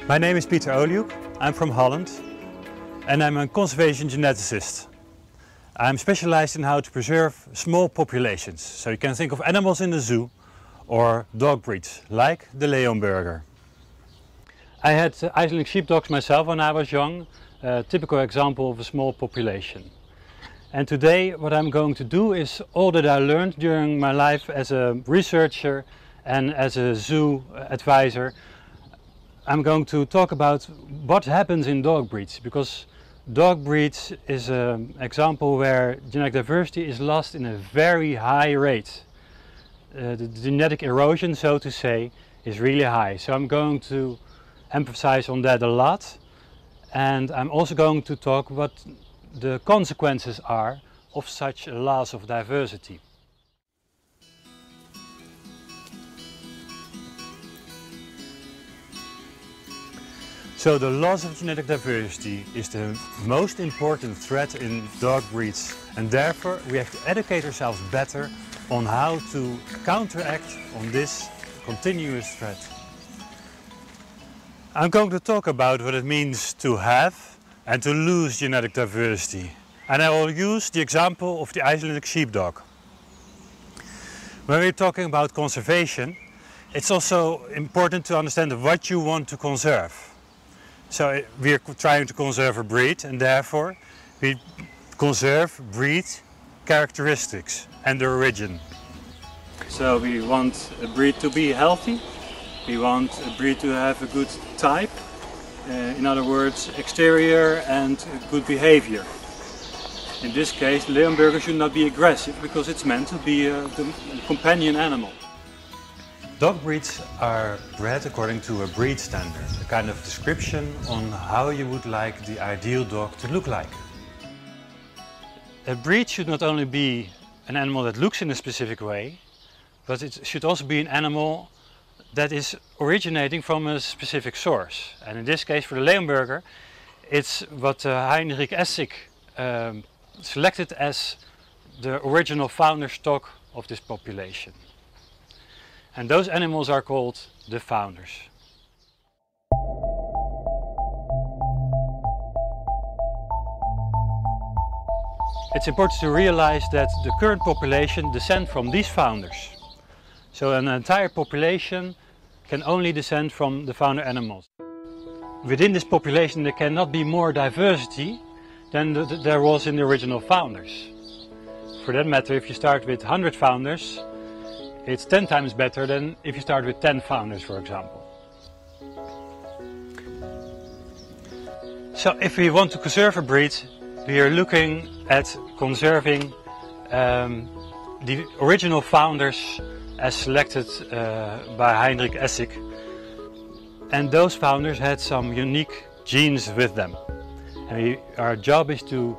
My name is Pieter Oliuk. I'm from Holland and I'm a conservation geneticist. I'm specialized in how to preserve small populations. So you can think of animals in the zoo or dog breeds like the Leonberger. I had Icelandic sheepdogs myself when I was young, a typical example of a small population. And today what I'm going to do is all that I learned during my life as a researcher and as a zoo advisor. I'm going to talk about what happens in dog breeds, because dog breeds is an example where genetic diversity is lost in a very high rate. The genetic erosion, so to say, is really high. So I'm going to emphasize on that a lot, and I'm also going to talk what the consequences are of such a loss of diversity. So the loss of genetic diversity is the most important threat in dog breeds, and therefore we have to educate ourselves better on how to counteract on this continuous threat. I'm going to talk about what it means to have and to lose genetic diversity, and I will use the example of the Icelandic sheepdog. When we're talking about conservation, it's also important to understand what you want to conserve. So we are trying to conserve a breed, and therefore we conserve breed characteristics and their origin. So we want a breed to be healthy, we want a breed to have a good type, in other words exterior and good behavior. In this case the Leonberger should not be aggressive because it's meant to be the companion animal. Dog breeds are bred according to a breed standard, a kind of description on how you would like the ideal dog to look like. A breed should not only be an animal that looks in a specific way, but it should also be an animal that is originating from a specific source. And in this case for the Leonberger, it's what Heinrich Essig selected as the original founder stock of this population. And those animals are called the founders. It's important to realize that the current population descends from these founders. So an entire population can only descend from the founder animals. Within this population there cannot be more diversity than there was in the original founders. For that matter, if you start with 100 founders, it's 10 times better than if you start with 10 founders, for example. So if we want to conserve a breed, we are looking at conserving the original founders as selected by Heinrich Essig. And those founders had some unique genes with them. And our job is to,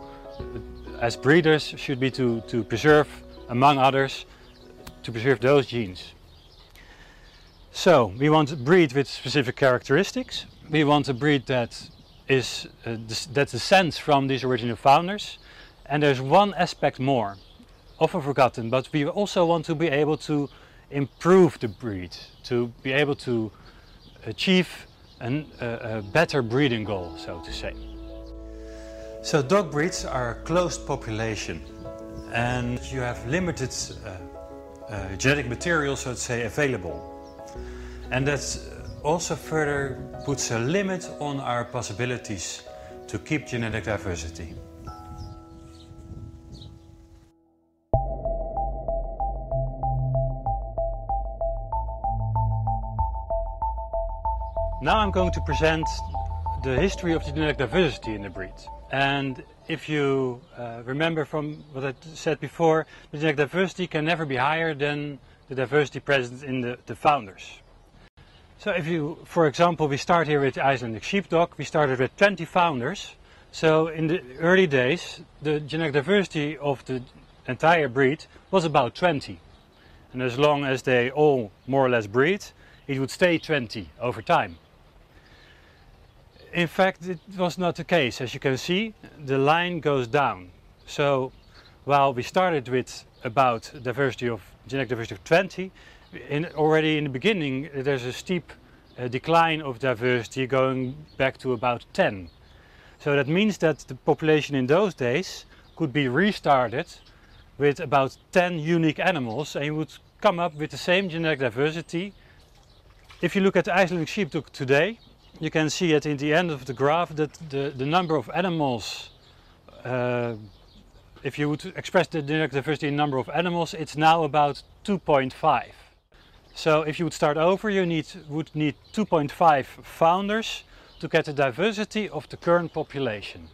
as breeders, should be to preserve, among others, to preserve those genes. So we want a breed with specific characteristics. We want a breed that descends from these original founders. And there's one aspect more, often forgotten, but we also want to be able to improve the breed, to be able to achieve a better breeding goal, so to say. So dog breeds are a closed population, and you have limited genetic material, so to say, available. And that also further puts a limit on our possibilities to keep genetic diversity. Now I'm going to present the history of genetic diversity in the breed. And if you remember from what I said before, the genetic diversity can never be higher than the diversity present in the founders. So if you, for example, we start here with the Icelandic sheepdog, we started with 20 founders. So in the early days, the genetic diversity of the entire breed was about 20. And as long as they all more or less breed, it would stay 20 over time. In fact, it was not the case. As you can see, the line goes down. So while we started with about genetic diversity of 20, already in the beginning there's a steep a decline of diversity going back to about 10. So that means that the population in those days could be restarted with about 10 unique animals, and you would come up with the same genetic diversity. If you look at the Icelandic sheepdog today, you can see at the end of the graph that the number of animals, if you would express the genetic diversity in number of animals, it's now about 2.5. So if you would start over, you would need 2.5 founders to get the diversity of the current population.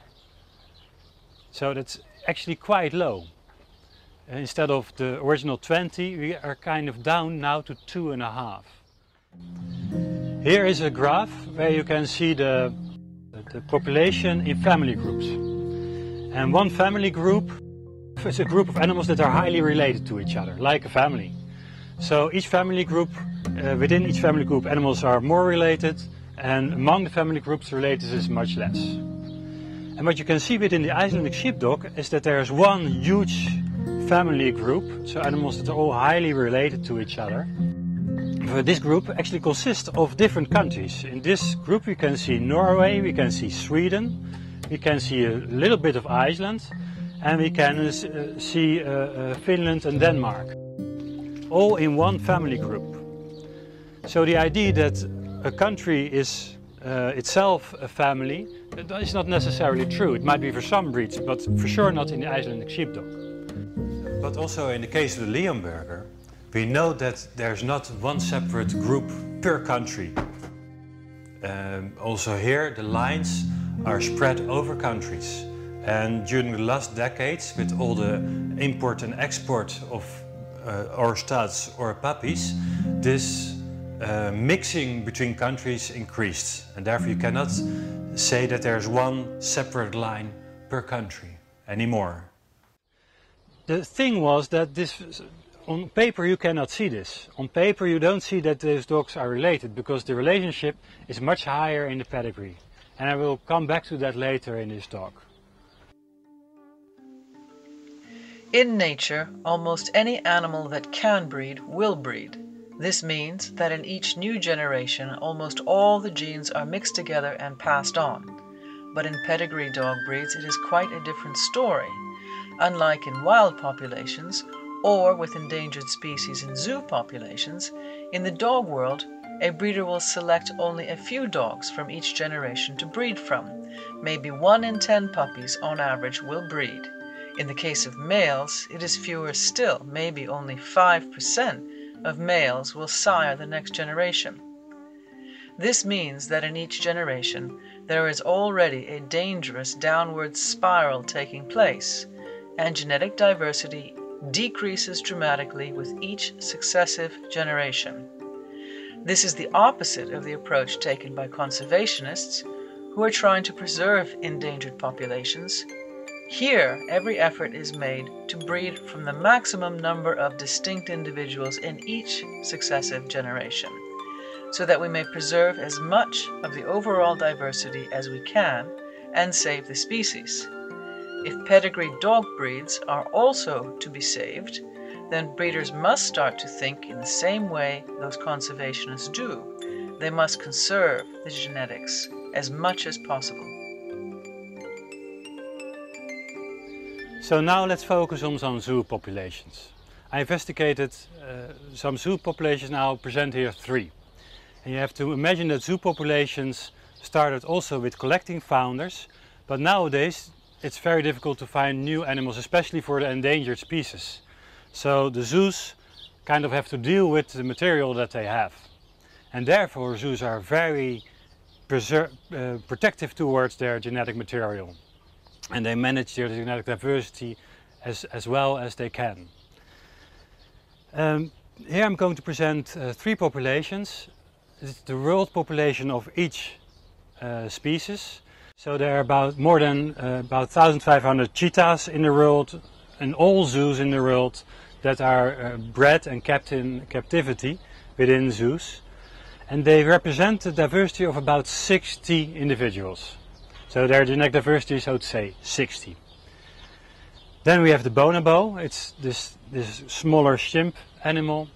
So that's actually quite low. Instead of the original 20, we are kind of down now to 2.5. Here is a graph where you can see the population in family groups. And one family group is a group of animals that are highly related to each other, like a family. So each family group, within each family group, animals are more related, and among the family groups, related is much less. And what you can see within the Icelandic sheepdog is that there is one huge family group, so animals that are all highly related to each other. This group actually consists of different countries. In this group we can see Norway, we can see Sweden, we can see a little bit of Iceland, and we can see Finland and Denmark. All in one family group. So the idea that a country is itself a family is not necessarily true. It might be for some breeds, but for sure not in the Icelandic sheepdog. But also in the case of the Leonberger, we know that there's not one separate group per country. Also here the lines are spread over countries. And during the last decades, with all the import and export of or studs or puppies, this mixing between countries increased, and therefore you cannot say that there's one separate line per country anymore. The thing was that on paper you cannot see this. On paper you don't see that those dogs are related, because the relationship is much higher in the pedigree, and I will come back to that later in this talk. In nature, almost any animal that can breed will breed. This means that in each new generation, almost all the genes are mixed together and passed on. But in pedigree dog breeds, it is quite a different story. Unlike in wild populations, or with endangered species in zoo populations, in the dog world, a breeder will select only a few dogs from each generation to breed from. Maybe 1 in 10 puppies on average will breed. In the case of males, it is fewer still. Maybe only 5% of males will sire the next generation. This means that in each generation, there is already a dangerous downward spiral taking place, and genetic diversity decreases dramatically with each successive generation. This is the opposite of the approach taken by conservationists who are trying to preserve endangered populations. Here, every effort is made to breed from the maximum number of distinct individuals in each successive generation, so that we may preserve as much of the overall diversity as we can and save the species. If pedigree dog breeds are also to be saved, then breeders must start to think in the same way those conservationists do. They must conserve the genetics as much as possible. So now let's focus on some zoo populations. I investigated some zoo populations, now present here 3. And you have to imagine that zoo populations started also with collecting founders, but nowadays it's very difficult to find new animals, especially for the endangered species. So the zoos kind of have to deal with the material that they have. And therefore zoos are very protective towards their genetic material. And they manage their genetic diversity as well as they can. Here I'm going to present 3 populations. It's the world population of each species. So there are about more than about 1,500 cheetahs in the world, and all zoos in the world that are bred and kept in captivity within zoos. And they represent the diversity of about 60 individuals. So their genetic diversity is, I would say, 60. Then we have the bonobo. It's this smaller chimp animal.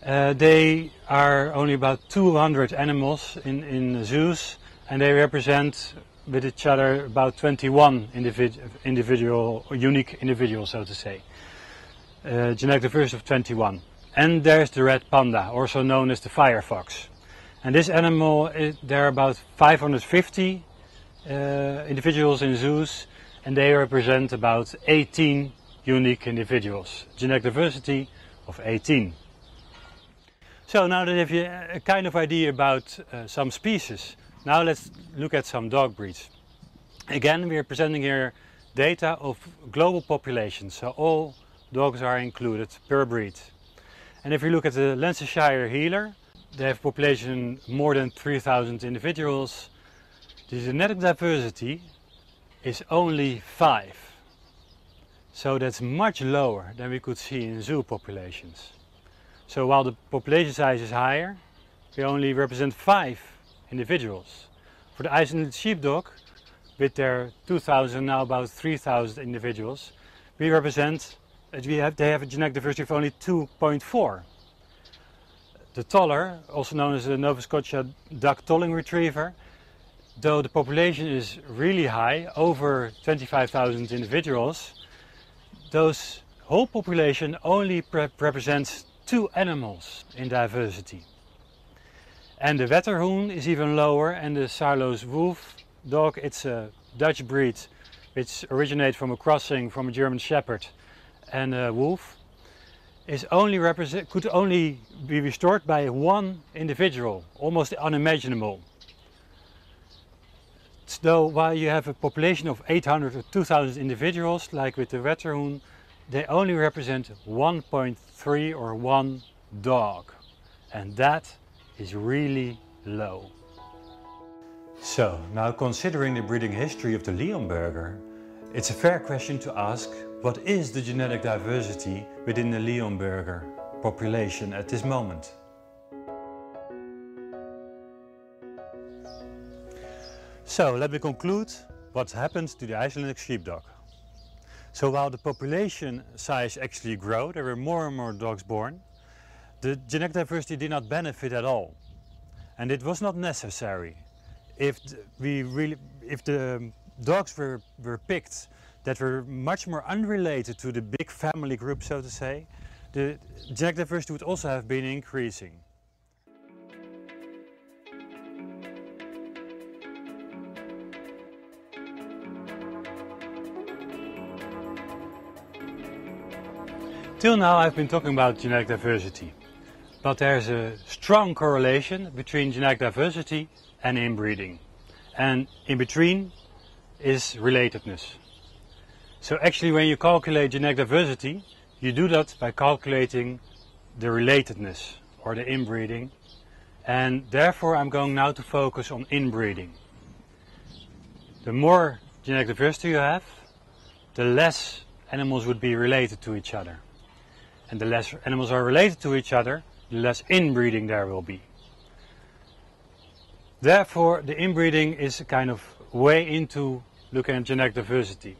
They are only about 200 animals in zoos, and they represent with each other about 21 unique individuals, so to say. Genetic diversity of 21. And there's the red panda, also known as the firefox. And this animal, there are about 550 individuals in zoos, and they represent about 18 unique individuals. Genetic diversity of 18. So now that you have a kind of idea about some species, now let's look at some dog breeds. Again, we are presenting here data of global populations, so all dogs are included per breed. And if you look at the Lancashire Heeler, they have population more than 3,000 individuals. The genetic diversity is only 5. So that's much lower than we could see in zoo populations. So while the population size is higher, we only represent 5 individuals. For the Icelandic sheepdog, with their 2,000, now about 3,000 individuals, they have a genetic diversity of only 2.4. The Toller, also known as the Nova Scotia Duck Tolling Retriever, though the population is really high, over 25,000 individuals, those whole population only represents 2 animals in diversity. And the Wetterhoen is even lower, and the Saarloos Wolf dog, it's a Dutch breed which originates from a crossing from a German Shepherd and a wolf, could only be restored by 1 individual, almost unimaginable. So while you have a population of 800 or 2,000 individuals, like with the Wetterhoen, they only represent 1.3 or 1 dog. And that is really low. So, now considering the breeding history of the Leonberger, it's a fair question to ask, what is the genetic diversity within the Leonberger population at this moment? So, let me conclude what happened to the Icelandic sheepdog. So while the population size actually grew, there were more and more dogs born, the genetic diversity did not benefit at all. And it was not necessary. If the dogs were picked that were much more unrelated to the big family group, so to say, the genetic diversity would also have been increasing. Till now I've been talking about genetic diversity, but there's a strong correlation between genetic diversity and inbreeding. And in between is relatedness. So actually when you calculate genetic diversity, you do that by calculating the relatedness or the inbreeding. And therefore I'm going now to focus on inbreeding. The more genetic diversity you have, the less animals would be related to each other. And the less animals are related to each other, the less inbreeding there will be. Therefore, the inbreeding is a kind of way into looking at genetic diversity.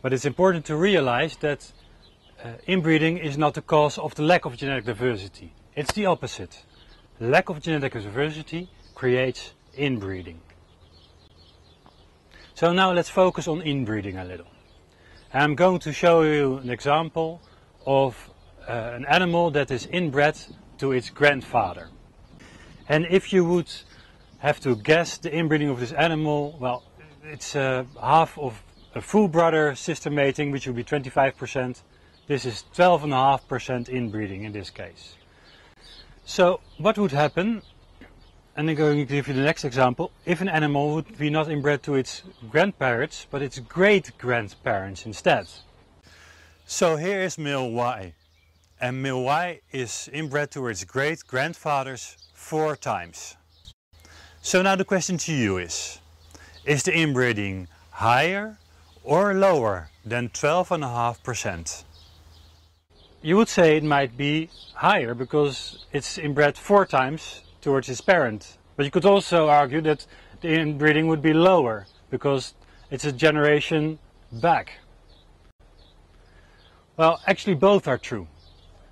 But it's important to realize that inbreeding is not the cause of the lack of genetic diversity. It's the opposite. Lack of genetic diversity creates inbreeding. So now let's focus on inbreeding a little. I'm going to show you an example of an animal that is inbred to its grandfather. And if you would have to guess the inbreeding of this animal, well, it's half of a full brother sister mating, which would be 25%. This is 12.5% inbreeding in this case. So what would happen, and I'm going to give you the next example, if an animal would be not inbred to its grandparents, but its great-grandparents instead. So here is male Y, and male Y is inbred to its great-grandfathers 4 times. So now the question to you is the inbreeding higher or lower than 12.5%? You would say it might be higher because it's inbred 4 times towards its parent. But you could also argue that the inbreeding would be lower because it's a generation back. Well, actually both are true.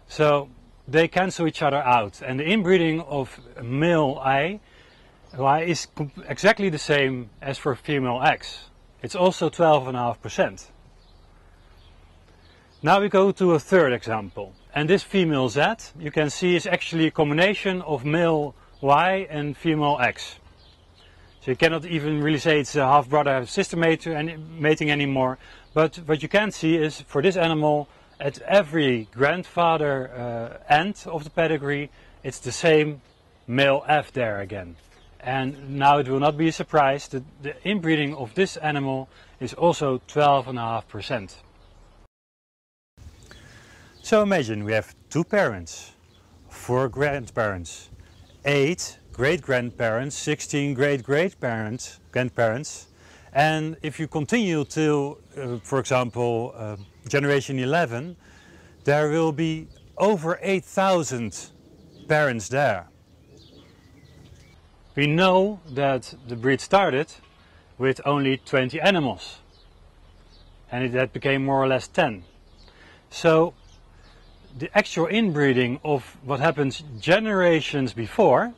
So they cancel each other out, and the inbreeding of male Y is exactly the same as for female X. It's also 12.5%. Now we go to a third example, and this female Z, you can see, is actually a combination of male Y and female X. So you cannot even really say it's a half-brother, half-sister mating anymore, but what you can see is, for this animal, at every grandfather end of the pedigree, it's the same male F there again. And now it will not be a surprise that the inbreeding of this animal is also 12.5%. So imagine we have 2 parents, 4 grandparents, 8 great-grandparents, 16 great-grandparents, and if you continue to, for example, generation 11, there will be over 8,000 parents there. We know that the breed started with only 20 animals, and that became more or less 10. So the actual inbreeding of what happens generations before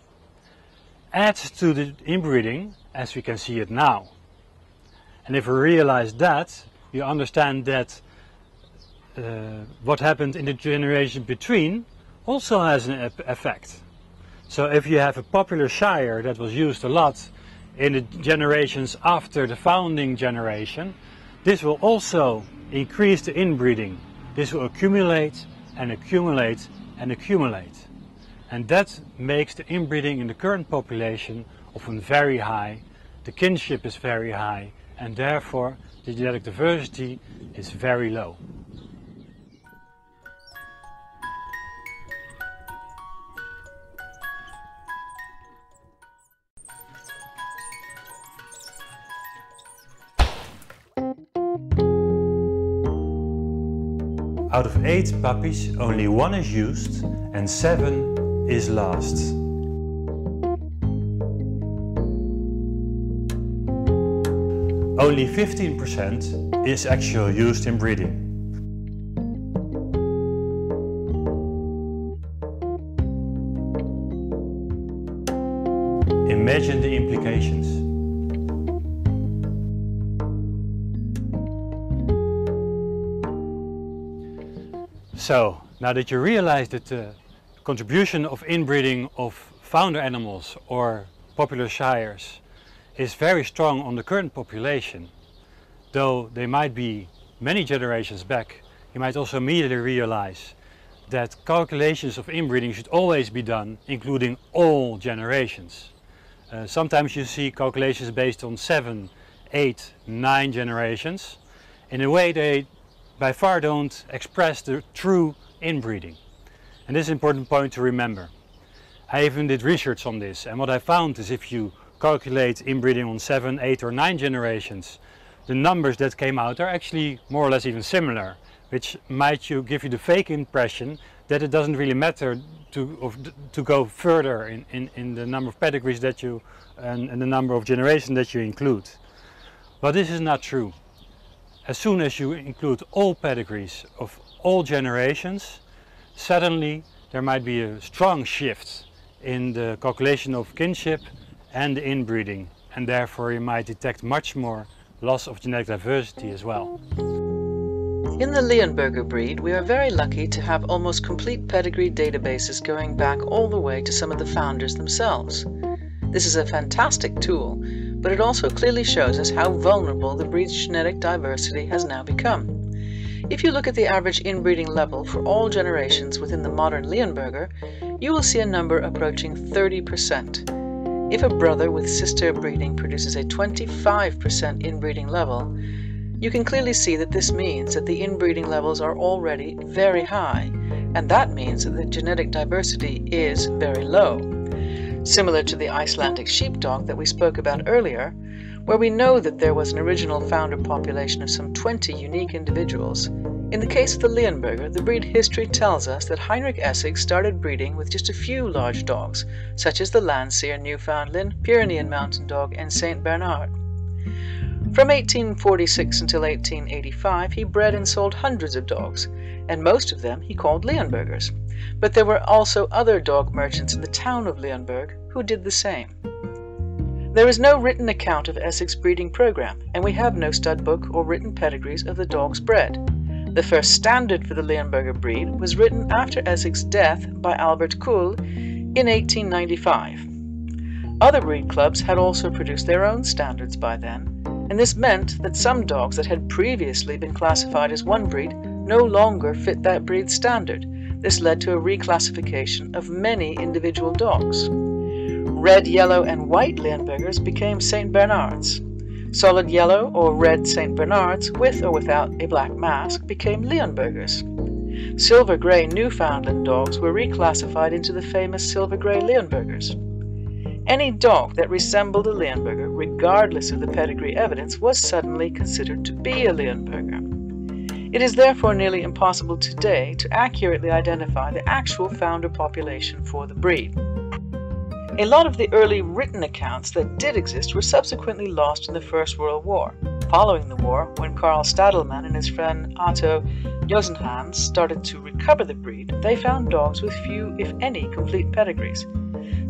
adds to the inbreeding as we can see it now. And if we realize that, you understand that what happened in the generation between also has an effect. So if you have a popular shire that was used a lot in the generations after the founding generation, this will also increase the inbreeding. This will accumulate and accumulate and accumulate. And that makes the inbreeding in the current population often very high, the kinship is very high, and therefore the genetic diversity is very low. Out of 8 puppies, only 1 is used and 7 is lost. Only 15% is actually used in breeding. Imagine the implications. So, now that you realize that the contribution of inbreeding of founder animals or popular shires is very strong on the current population, though they might be many generations back, you might also immediately realize that calculations of inbreeding should always be done including all generations. Sometimes you see calculations based on 7, 8, 9 generations. In a way they by far don't express the true inbreeding. And this is an important point to remember. I even did research on this, and what I found is if you calculate inbreeding on 7, 8 or 9 generations, the numbers that came out are actually more or less even similar, which might give you the fake impression that it doesn't really matter to go further in the number of pedigrees that you and the number of generations that you include. But this is not true. As soon as you include all pedigrees of all generations, suddenly there might be a strong shift in the calculation of kinship and the inbreeding, and therefore you might detect much more loss of genetic diversity as well. In the Leonberger breed, we are very lucky to have almost complete pedigree databases going back all the way to some of the founders themselves. This is a fantastic tool, but it also clearly shows us how vulnerable the breed's genetic diversity has now become. If you look at the average inbreeding level for all generations within the modern Leonberger, you will see a number approaching 30%. If a brother with sister breeding produces a 25% inbreeding level, you can clearly see that this means that the inbreeding levels are already very high, and that means that the genetic diversity is very low. Similar to the Icelandic sheepdog that we spoke about earlier, where we know that there was an original founder population of some 20 unique individuals. In the case of the Leonberger, the breed history tells us that Heinrich Essig started breeding with just a few large dogs, such as the Landseer Newfoundland, Pyrenean Mountain Dog, and St. Bernard. From 1846 until 1885, he bred and sold hundreds of dogs, and most of them he called Leonbergers. But there were also other dog merchants in the town of Leonberg who did the same. There is no written account of Essex' breeding program, and we have no stud book or written pedigrees of the dogs bred. The first standard for the Leonberger breed was written after Essex' death by Albert Kuhl in 1895. Other breed clubs had also produced their own standards by then, and this meant that some dogs that had previously been classified as one breed no longer fit that breed's standard. This led to a reclassification of many individual dogs. Red, yellow, and white Leonbergers became St. Bernards. Solid yellow or red St. Bernards, with or without a black mask, became Leonbergers. Silver grey Newfoundland dogs were reclassified into the famous silver grey Leonbergers. Any dog that resembled a Leonberger, regardless of the pedigree evidence, was suddenly considered to be a Leonberger. It is therefore nearly impossible today to accurately identify the actual founder population for the breed. A lot of the early written accounts that did exist were subsequently lost in the First World War. Following the war, when Karl Stadelmann and his friend Otto Josenhans started to recover the breed, they found dogs with few, if any, complete pedigrees.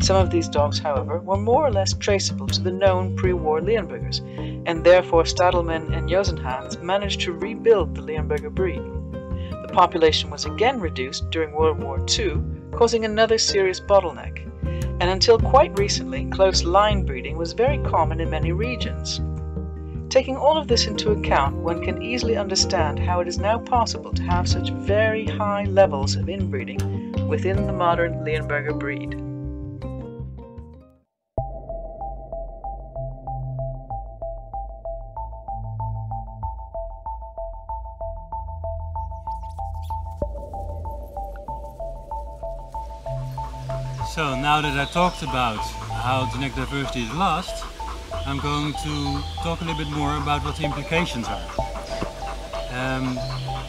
Some of these dogs, however, were more or less traceable to the known pre-war Leonbergers, and therefore Stadelmann and Josenhans managed to rebuild the Leonberger breed. The population was again reduced during World War II, causing another serious bottleneck, and until quite recently, close line breeding was very common in many regions. Taking all of this into account, one can easily understand how it is now possible to have such very high levels of inbreeding within the modern Leonberger breed. So now that I talked about how genetic diversity is lost, I'm going to talk a little bit more about what the implications are.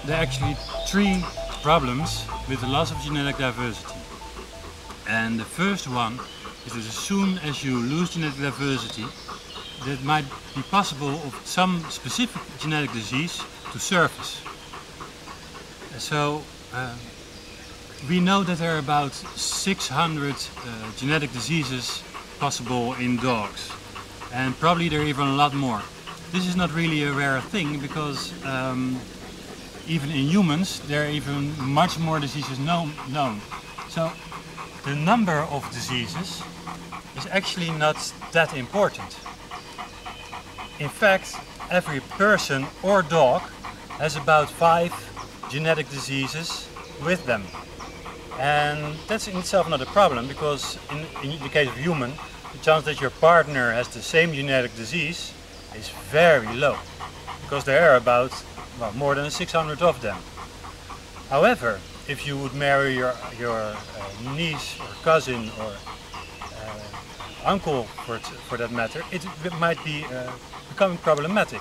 There are actually three problems with the loss of genetic diversity. And the first one is that as soon as you lose genetic diversity, it might be possible of some specific genetic disease to surface. So we know that there are about 600 genetic diseases possible in dogs, and probably there are even a lot more. This is not really a rare thing because even in humans there are even much more diseases known. So the number of diseases is actually not that important. In fact, every person or dog has about 5 genetic diseases with them. And that's in itself not a problem, because in the case of human, the chance that your partner has the same genetic disease is very low, because there are about more than 600 of them. However, if you would marry your niece or cousin or uncle for that matter, it might be becoming problematic,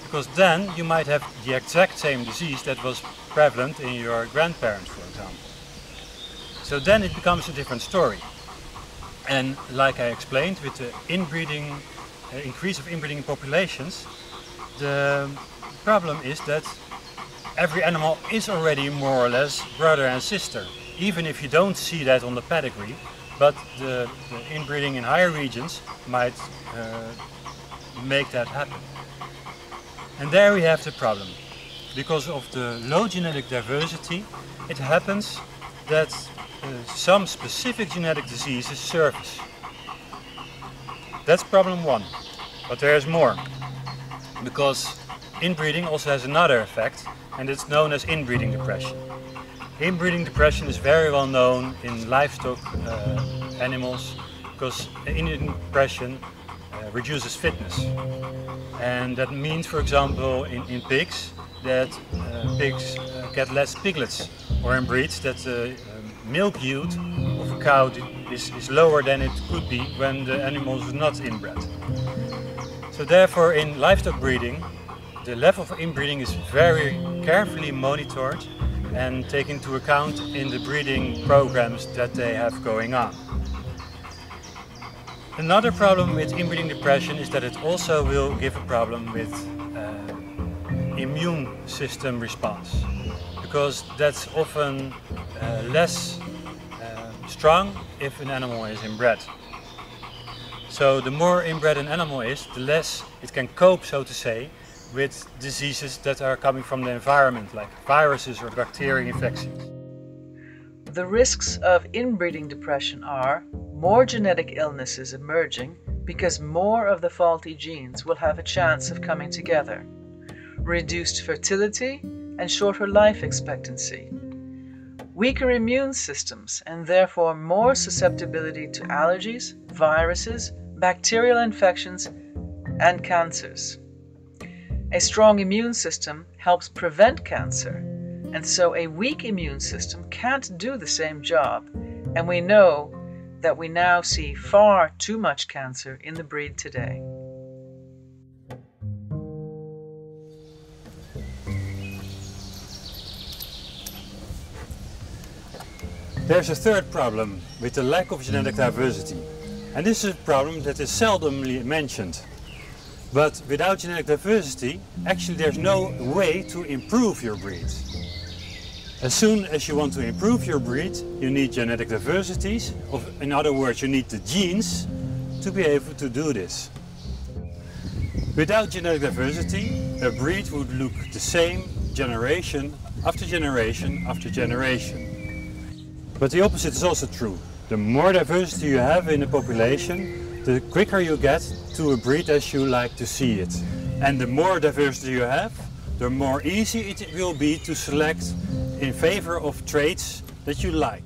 because then you might have the exact same disease that was prevalent in your grandparents, for example. So then it becomes a different story. And like I explained, with the inbreeding, increase of inbreeding in populations, the problem is that every animal is already more or less brother and sister, even if you don't see that on the pedigree, but the inbreeding in higher regions might make that happen. And there we have the problem. Because of the low genetic diversity, it happens that some specific genetic diseases surface. That's problem one. But there is more. Because inbreeding also has another effect, and it's known as inbreeding depression. Inbreeding depression is very well known in livestock animals, because inbreeding depression reduces fitness. And that means, for example, in pigs, that pigs get less piglets, or in breeds that milk yield of a cow is lower than it could be when the animal is not inbred. So therefore, in livestock breeding, the level of inbreeding is very carefully monitored and taken into account in the breeding programs that they have going on. Another problem with inbreeding depression is that it also will give a problem with immune system response, because that's often less strong if an animal is inbred. So the more inbred an animal is, the less it can cope, so to say, with diseases that are coming from the environment, like viruses or bacterial infections. The risks of inbreeding depression are more genetic illnesses emerging because more of the faulty genes will have a chance of coming together, reduced fertility and shorter life expectancy, weaker immune systems and therefore more susceptibility to allergies, viruses, bacterial infections, and cancers. A strong immune system helps prevent cancer, and so a weak immune system can't do the same job, and we know that we now see far too much cancer in the breed today. There's a third problem with the lack of genetic diversity, and this is a problem that is seldomly mentioned. But without genetic diversity, actually there's no way to improve your breed. As soon as you want to improve your breed, you need genetic diversities, in other words, you need the genes to be able to do this. Without genetic diversity, a breed would look the same generation after generation after generation. But the opposite is also true. The more diversity you have in a population, the quicker you get to a breed as you like to see it. And the more diversity you have, the more easy it will be to select in favor of traits that you like.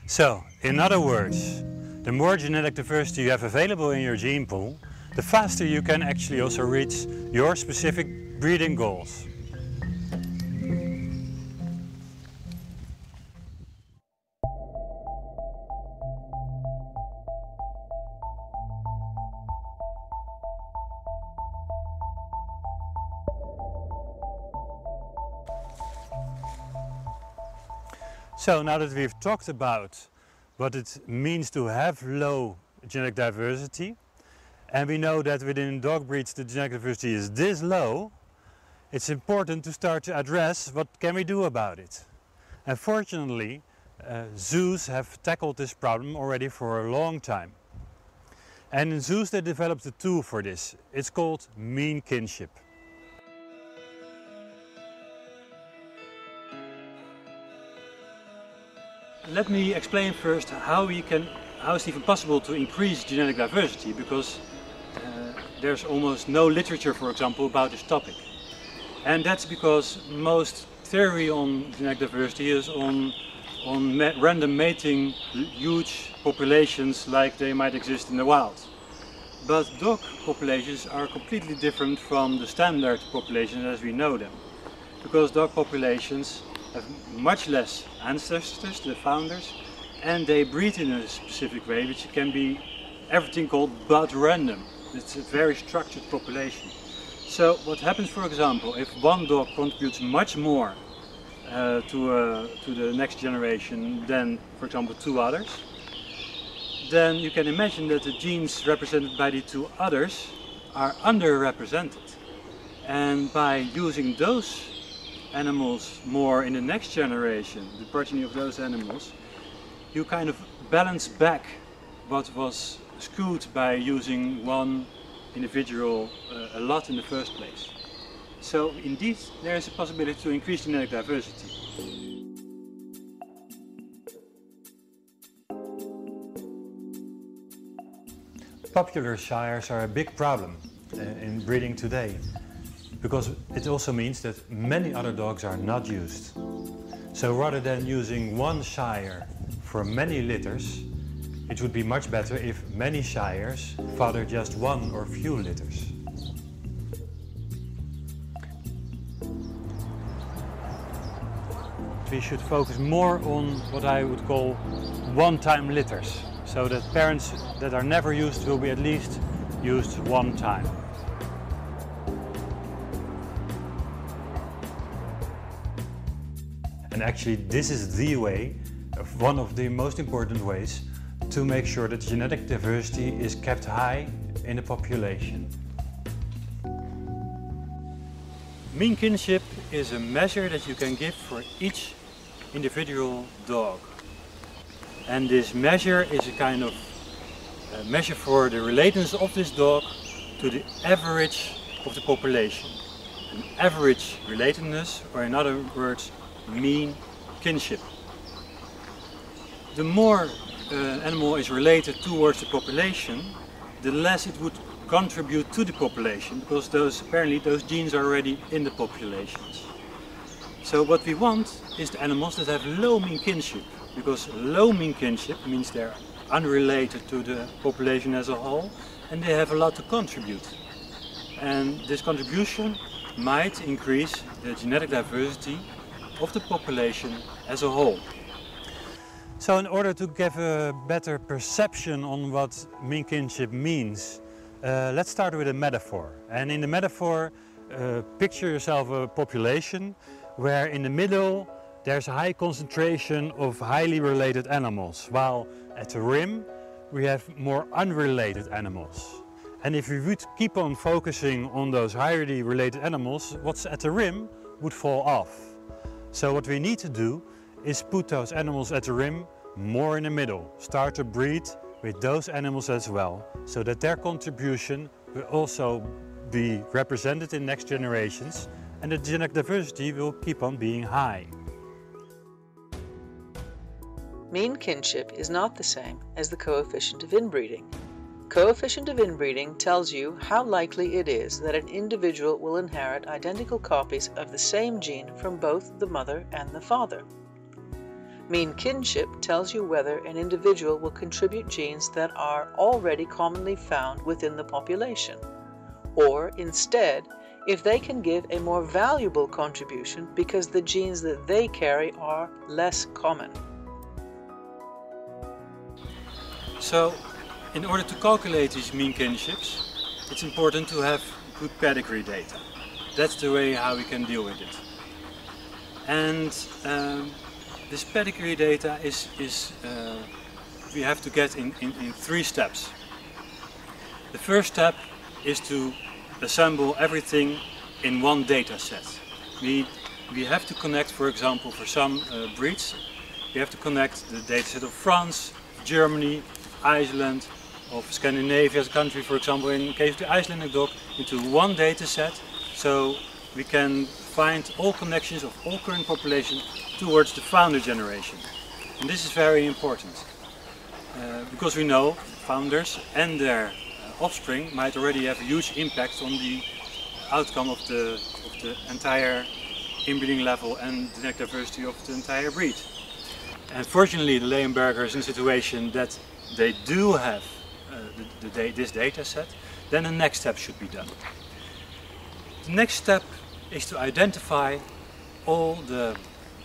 So, in other words, the more genetic diversity you have available in your gene pool, the faster you can actually also reach your specific breeding goals. So now that we've talked about what it means to have low genetic diversity, and we know that within dog breeds the genetic diversity is this low, it's important to start to address what can we do about it. And fortunately, zoos have tackled this problem already for a long time. And in zoos they developed a tool for this. It's called mean kinship. Let me explain first how it's even possible to increase genetic diversity, because there's almost no literature, for example, about this topic. And that's because most theory on genetic diversity is on random mating huge populations like they might exist in the wild. But dog populations are completely different from the standard populations as we know them, because dog populations have much less ancestors, the founders, and they breed in a specific way, which can be everything called but random. It's a very structured population. So what happens, for example, if one dog contributes much more to the next generation than, for example, two others, then you can imagine that the genes represented by the two others are underrepresented. And by using those animals more in the next generation, the progeny of those animals, you kind of balance back what was skewed by using one individual a lot in the first place. So indeed there is a possibility to increase genetic diversity. Popular sires are a big problem in breeding today, because it also means that many other dogs are not used. So rather than using one sire for many litters, it would be much better if many sires father just one or few litters. We should focus more on what I would call one-time litters, so that parents that are never used will be at least used one time. And actually this is the way, one of the most important ways, to make sure that genetic diversity is kept high in the population. Mean kinship is a measure that you can give for each individual dog. And this measure is a kind of measure for the relatedness of this dog to the average of the population. An average relatedness, or in other words, mean kinship. The more an animal is related towards the population, the less it would contribute to the population, because apparently those genes are already in the populations. So what we want is the animals that have low mean kinship, because low mean kinship means they're unrelated to the population as a whole, and they have a lot to contribute. And this contribution might increase the genetic diversity of the population as a whole. So in order to give a better perception on what mean kinship means, let's start with a metaphor. And in the metaphor, picture yourself a population where in the middle there's a high concentration of highly related animals, while at the rim we have more unrelated animals. And if we would keep on focusing on those highly related animals, what's at the rim would fall off. So what we need to do is put those animals at the rim more in the middle. Start to breed with those animals as well, so that their contribution will also be represented in next generations and the genetic diversity will keep on being high. Mean kinship is not the same as the coefficient of inbreeding. Coefficient of inbreeding tells you how likely it is that an individual will inherit identical copies of the same gene from both the mother and the father. Mean kinship tells you whether an individual will contribute genes that are already commonly found within the population, or instead, if they can give a more valuable contribution because the genes that they carry are less common. So, in order to calculate these mean kinships, it's important to have good pedigree data. That's the way how we can deal with it. And this pedigree data we have to get in 3 steps. The first step is to assemble everything in one data set. We have to connect, for example, for some breeds, we have to connect the data set of France, Germany, Iceland, of Scandinavia as a country, for example, in the case of the Icelandic dog, into one data set, so we can find all connections of all current populations towards the founder generation. And this is very important, because we know founders and their offspring might already have a huge impact on the outcome of the entire inbreeding level and genetic diversity of the entire breed. And fortunately, the Leonberger is in a situation that they do have this data set. Then the next step should be done. The next step is to identify all the,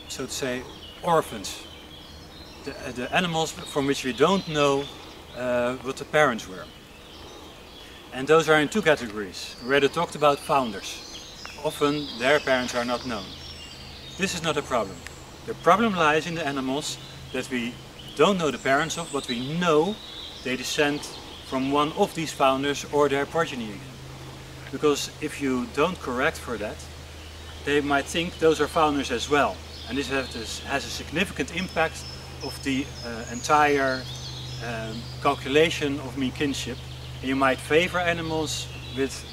so to say, orphans, the animals from which we don't know what the parents were. And those are in 2 categories. We already talked about founders. Often their parents are not known. This is not a problem. The problem lies in the animals that we don't know the parents of, but we know they descend from one of these founders or their progeny again. Because if you don't correct for that, they might think those are founders as well. And this has a significant impact of the entire calculation of mean kinship. And you might favor animals with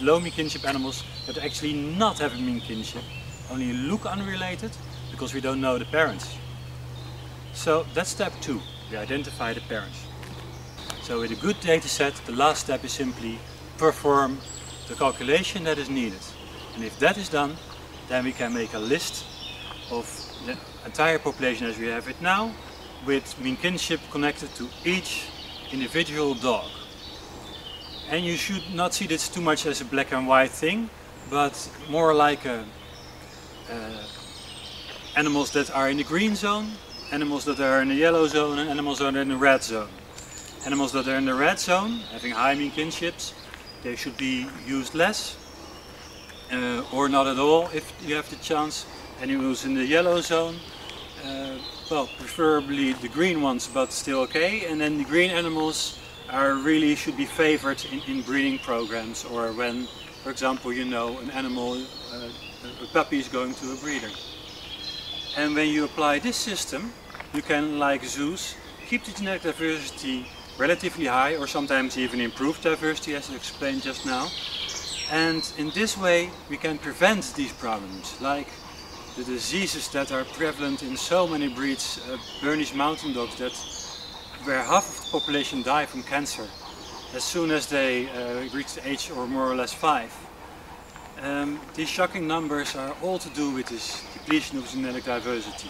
low mean kinship animals that actually not have a mean kinship, only look unrelated because we don't know the parents. So that's step 2, we identify the parents. So with a good data set, the last step is simply perform the calculation that is needed. And if that is done, then we can make a list of the entire population as we have it now, with mean kinship connected to each individual dog. And you should not see this too much as a black and white thing, but more like animals that are in the green zone, animals that are in the yellow zone, and animals that are in the red zone. Animals that are in the red zone, having high mean kinships, they should be used less, or not at all if you have the chance. Animals in the yellow zone, well, preferably the green ones, but still okay. And then the green animals really should be favored in breeding programs, or when, for example, you know, an animal, a puppy is going to a breeder. And when you apply this system, you can, like zoos, keep the genetic diversity relatively high, or sometimes even improve diversity, as I explained just now. And in this way we can prevent these problems, like the diseases that are prevalent in so many breeds, Bernese mountain dogs, where half of the population die from cancer as soon as they reach the age or more or less 5. These shocking numbers are all to do with this depletion of genetic diversity.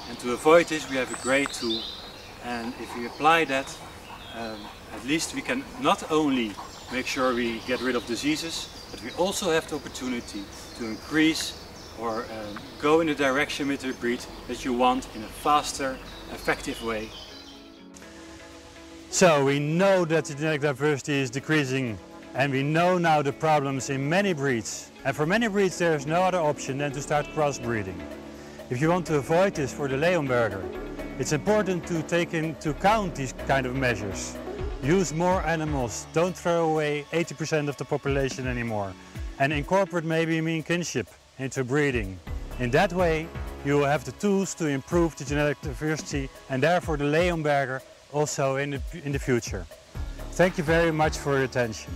And to avoid this we have a great tool, and if we apply that, at least we can not only make sure we get rid of diseases, but we also have the opportunity to increase or go in the direction with the breed that you want in a faster, effective way. So we know that the genetic diversity is decreasing, and we know now the problems in many breeds. And for many breeds there is no other option than to start crossbreeding. If you want to avoid this for the Leonberger, it's important to take into account these kind of measures. Use more animals, don't throw away 80% of the population anymore, and incorporate maybe mean kinship into breeding. In that way you will have the tools to improve the genetic diversity, and therefore the Leonberger also in the future. Thank you very much for your attention.